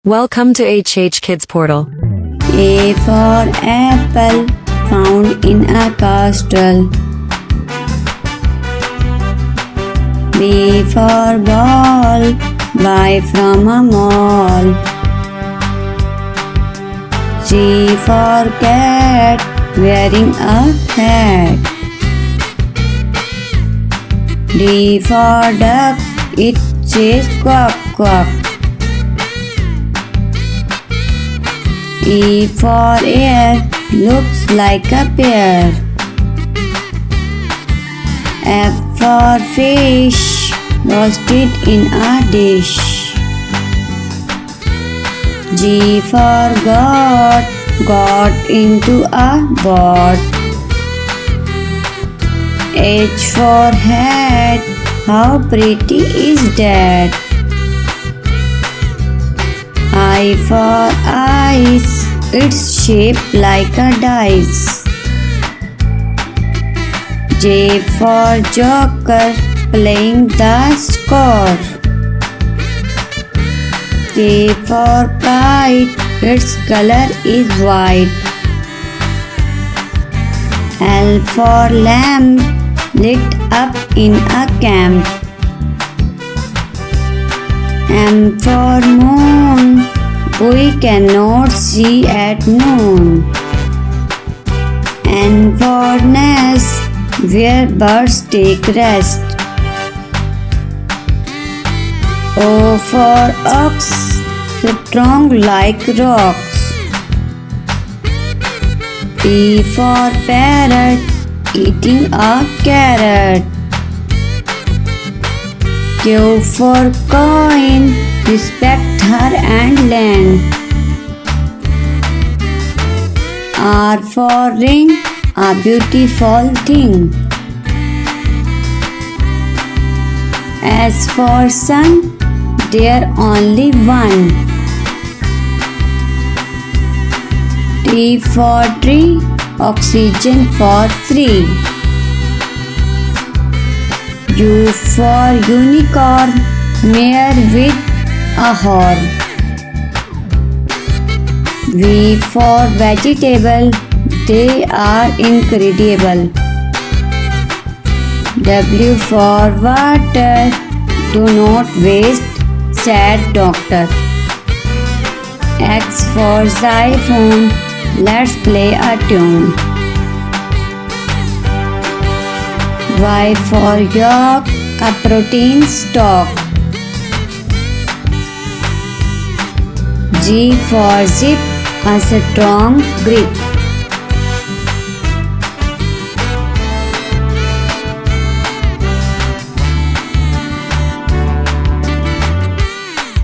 Welcome to HHkidsportal. A for apple, found in a castle. B for ball, buy from a mall. C for cat, wearing a hat. D for duck, it says quack quack. E for air, looks like a pear. F for fish, roasted in a dish. G for goat, got into a boat. H for hat, how pretty is that? I for ice, it's shaped like a dice. J for joker, playing the score. K for kite, its color is white. L for lamp, lit up in a camp. M for moon, we cannot see at noon. N for nest, where birds take rest. O for ox, strong like rocks. P for parrot, eating a carrot. Q for coin, respect her and land. R for ring, a beautiful thing. S for sun, there only one. T for tree, oxygen for free. U for unicorn, mare with a horn. V for vegetable, they are incredible. W for water, do not waste, said doctor. X for xylophone, let's play a tune. Y for yolk, a protein stock. G for zip, a strong grip.